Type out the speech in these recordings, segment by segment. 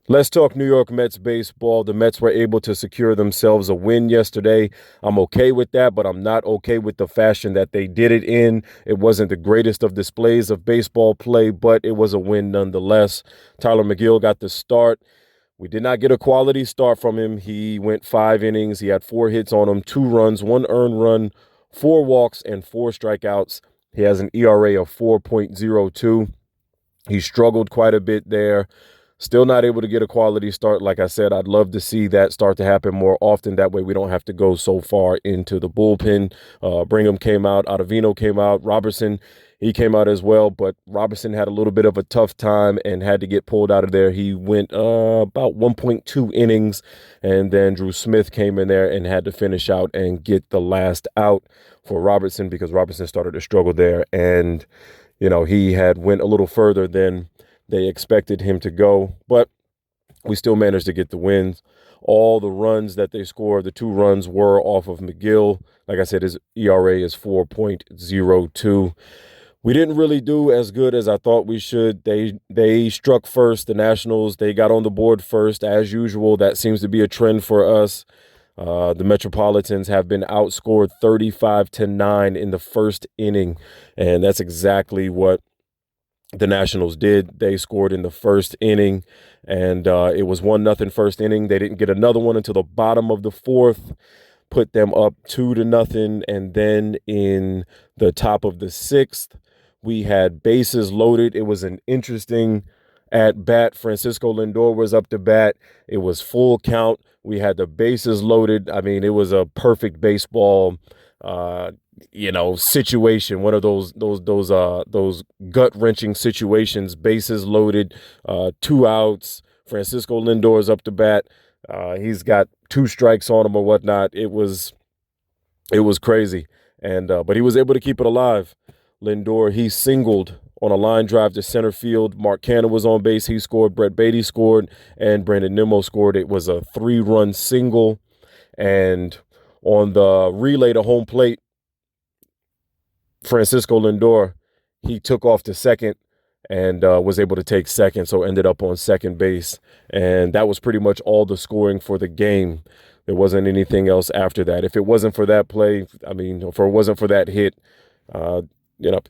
Let's talk New York Mets baseball. The Mets were able to secure themselves a win yesterday. I'm okay with that, but I'm not okay with the fashion that they did it in. It wasn't the greatest of displays of baseball play, but it was a win nonetheless. Tyler McGill got the start. We did not get a quality start from him. He went 5 innings. He had 4 hits on him, 2 runs, 1 earned run, 4 walks, and 4 strikeouts. He has an ERA of 4.02. He struggled quite a bit there. Still not able to get a quality start. Like I said, I'd love to see that start to happen more often. That way we don't have to go so far into the bullpen. Brigham came out. Ottavino came out. Robertson, he came out as well. But Robertson had a little bit of a tough time and had to get pulled out of there. He went about 1.2 innings. And then Drew Smith came in there and had to finish out and get the last out for Robertson because Robertson started to struggle there. And, he had went a little further than they expected him to go, but we still managed to get the wins. All the runs that they scored, the 2 runs were off of McGill. Like I said, his ERA is 4.02. We didn't really do as good as I thought we should. They struck first, the Nationals. They got on the board first, as usual. That seems to be a trend for us. The Metropolitans have been outscored 35-9 in the first inning, and that's exactly what the Nationals did. They scored in the first inning, and it was 1-0 first inning. They didn't get another one until the bottom of the fourth, put them up 2-0, and then in the top of the sixth, we had bases loaded. It was an interesting at bat. Francisco Lindor was up to bat. It was full count. We had the bases loaded. I mean, it was a perfect baseball situation, one of those gut-wrenching situations. Bases loaded, 2 outs. Francisco Lindor is up to bat. He's got 2 strikes on him or whatnot. It was crazy, and but he was able to keep it alive. Lindor, he singled on a line drive to center field. Mark Canha was on base. He scored. Brett Beatty scored, and Brandon Nimmo scored. It was a 3-run single, and on the relay to home plate, Francisco Lindor, he took off to second and was able to take second, so ended up on second base. And that was pretty much all the scoring for the game. There wasn't anything else after that. If it wasn't for that play, if it wasn't for that hit,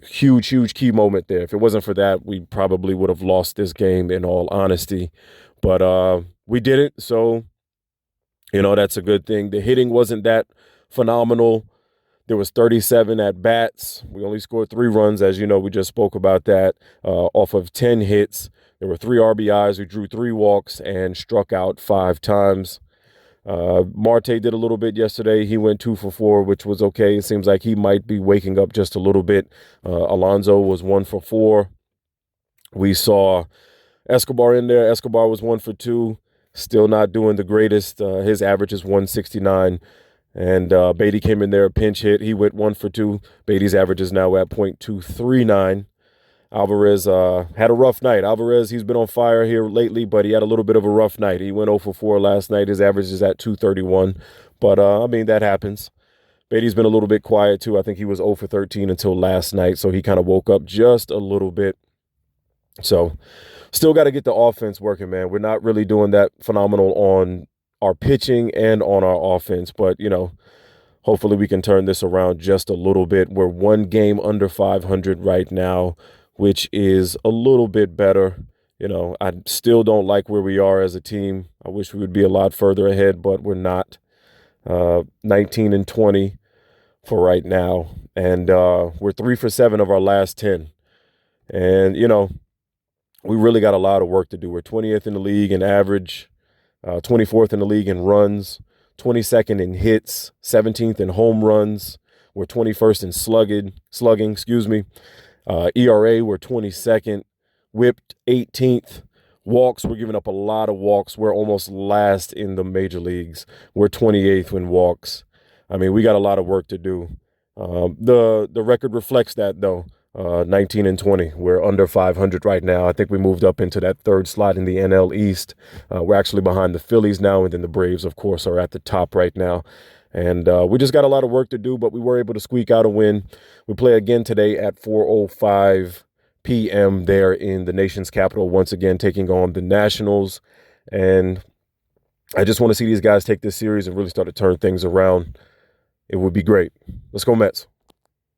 huge key moment there. If it wasn't for that, we probably would have lost this game, in all honesty. But we did it, so, that's a good thing. The hitting wasn't that phenomenal. There was 37 at bats. We only scored 3 runs, as you know. We just spoke about that. Off of 10 hits, there were 3 RBIs. We drew 3 walks and struck out 5 times. Marte did a little bit yesterday. He went 2 for 4, which was okay. It seems like he might be waking up just a little bit. Alonso was 1 for 4. We saw Escobar in there. Escobar was 1 for 2. Still not doing the greatest. His average is 169. And Beatty came in there, a pinch hit. He went 1 for 2. Beatty's average is now at .239. Alvarez had a rough night. Alvarez, he's been on fire here lately, but he had a little bit of a rough night. He went 0 for 4 last night. His average is at .231. But, that happens. Beatty's been a little bit quiet, too. I think he was 0 for 13 until last night, so he kind of woke up just a little bit. So, still got to get the offense working, man. We're not really doing that phenomenal on our pitching and on our offense, but, hopefully we can turn this around just a little bit. We're 1 game under 500 right now, which is a little bit better. I still don't like where we are as a team. I wish we would be a lot further ahead, but we're not. 19-20 for right now, and we're 3 for 7 of our last 10. And, we really got a lot of work to do. We're 20th in the league in average, 24th in the league in runs, 22nd in hits, 17th in home runs. We're 21st in slugging. ERA, we're 22nd. Whipped, 18th. Walks, we're giving up a lot of walks. We're almost last in the major leagues. We're 28th in walks. We got a lot of work to do. The record reflects that, though. 19-20. We're under 500 right now. I think we moved up into that 3rd slot in the NL East. We're actually behind the Phillies now, and then the Braves, of course, are at the top right now. And we just got a lot of work to do, but we were able to squeak out a win. We play again today at 4:05 p.m. there in the nation's capital, once again taking on the Nationals. And I just want to see these guys take this series and really start to turn things around. It would be great. Let's go Mets.